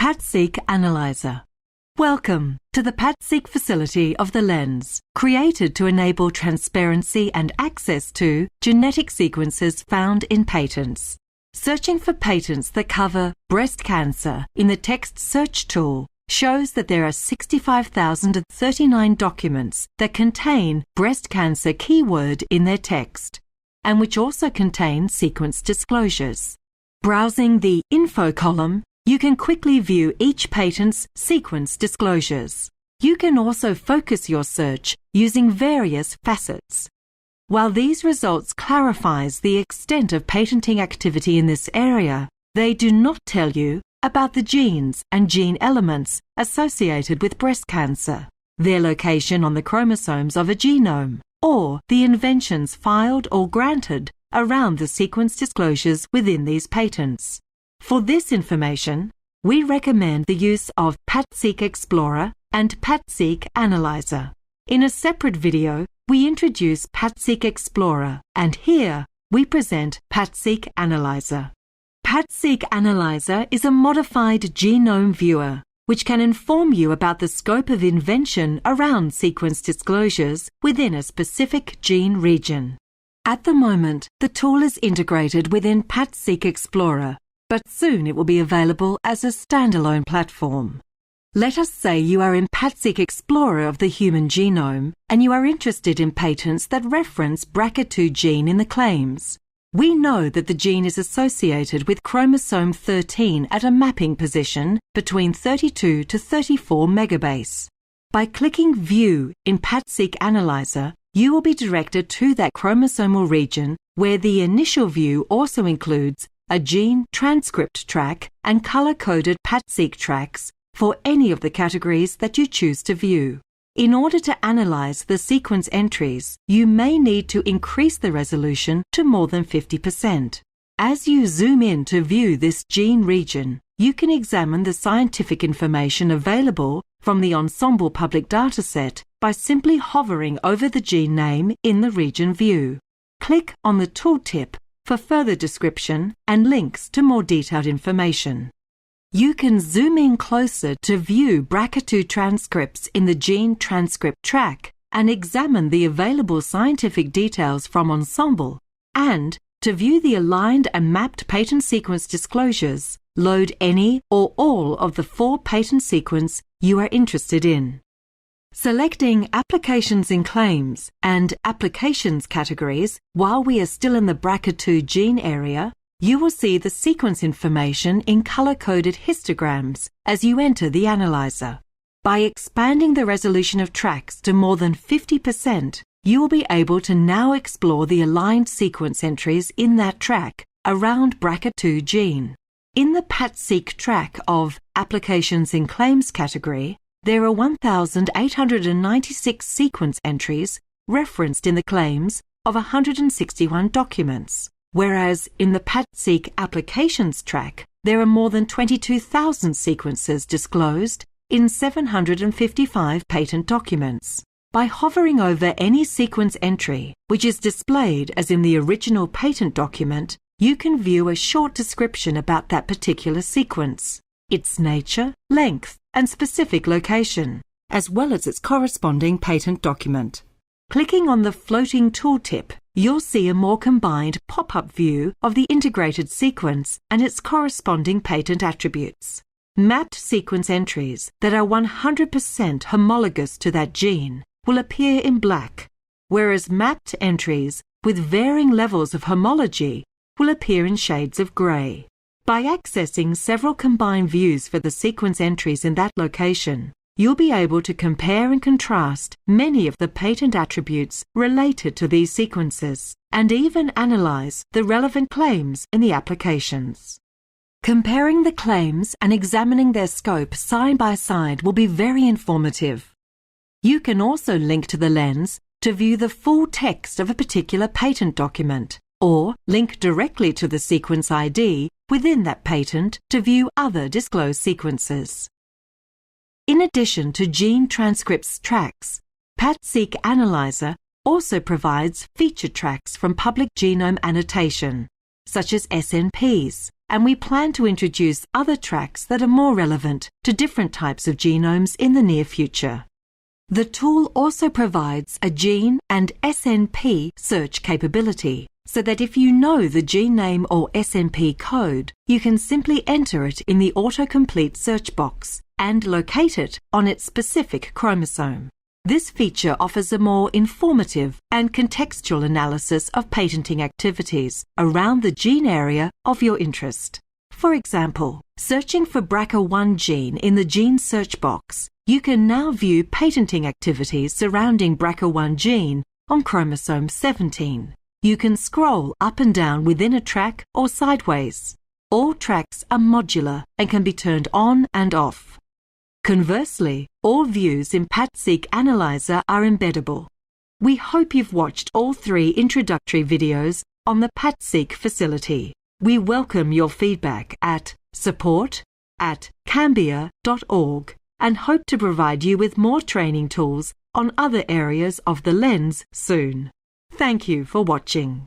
Patseq Analyzer. Welcome to the Patseq facility of the lens, created to enable transparency and access to genetic sequences found in patents. Searching for patents that cover breast cancer in the text search tool shows that there are 65,039 documents that contain breast cancer keyword in their text, and which also contain sequence disclosures. Browsing the info column, you can quickly view each patent's sequence disclosures. You can also focus your search using various facets. While these results clarifies the extent of patenting activity in this area, they do not tell you about the genes and gene elements associated with breast cancer, their location on the chromosomes of a genome, or the inventions filed or granted around the sequence disclosures within these patents. For this information, we recommend the use of Patseq Explorer and Patseq Analyzer. In a separate video, we introduce Patseq Explorer, and here we present Patseq Analyzer. Patseq Analyzer is a modified genome viewer which can inform you about the scope of invention around sequence disclosures within a specific gene region. At the moment, the tool is integrated within Patseq Explorer, but soon it will be available as a standalone platform. Let us say you are in Patseq Explorer of the human genome and you are interested in patents that reference BRCA2 gene in the claims. We know that the gene is associated with chromosome 13 at a mapping position between 32 to 34 megabase. By clicking View in Patseq Analyzer, you will be directed to that chromosomal region where the initial view also includes a gene transcript track and color-coded Patseq tracks for any of the categories that you choose to view. In order to analyze the sequence entries, you may need to increase the resolution to more than 50%. As you zoom in to view this gene region, you can examine the scientific information available from the Ensemble public dataset by simply hovering over the gene name in the region view. Click on the tooltip for further description and links to more detailed information. You can zoom in closer to view BRCA2 transcripts in the gene transcript track and examine the available scientific details from Ensemble, and to view the aligned and mapped patent sequence disclosures, load any or all of the 4 patent sequence you are interested in. Selecting Applications in Claims and Applications categories while we are still in the BRCA2 gene area, you will see the sequence information in color-coded histograms as you enter the analyzer. By expanding the resolution of tracks to more than 50%, you will be able to now explore the aligned sequence entries in that track around BRCA2 gene. In the Patseq track of Applications in Claims category, there are 1,896 sequence entries referenced in the claims of 161 documents, whereas in the Patseq Applications track, there are more than 22,000 sequences disclosed in 755 patent documents. By hovering over any sequence entry, which is displayed as in the original patent document, you can view a short description about that particular sequence, its nature, length, and specific location, as well as its corresponding patent document. Clicking on the floating tooltip, you'll see a more combined pop-up view of the integrated sequence and its corresponding patent attributes. Mapped sequence entries that are 100% homologous to that gene will appear in black, whereas mapped entries with varying levels of homology will appear in shades of grey. By accessing several combined views for the sequence entries in that location, you'll be able to compare and contrast many of the patent attributes related to these sequences, and even analyze the relevant claims in the applications. Comparing the claims and examining their scope side by side will be very informative. You can also link to the lens to view the full text of a particular patent document, or link directly to the sequence ID within that patent to view other disclosed sequences. In addition to gene transcripts tracks, Patseq Analyzer also provides feature tracks from public genome annotation, such as SNPs, and we plan to introduce other tracks that are more relevant to different types of genomes in the near future. The tool also provides a gene and SNP search capability, so that if you know the gene name or SNP code, you can simply enter it in the autocomplete search box and locate it on its specific chromosome. This feature offers a more informative and contextual analysis of patenting activities around the gene area of your interest. For example, searching for BRCA1 gene in the gene search box, you can now view patenting activities surrounding BRCA1 gene on chromosome 17. You can scroll up and down within a track or sideways. All tracks are modular and can be turned on and off. Conversely, all views in Patseq Analyzer are embeddable. We hope you've watched all 3 introductory videos on the Patseq facility. We welcome your feedback at support@Cambia.org and hope to provide you with more training tools on other areas of the lens soon. Thank you for watching.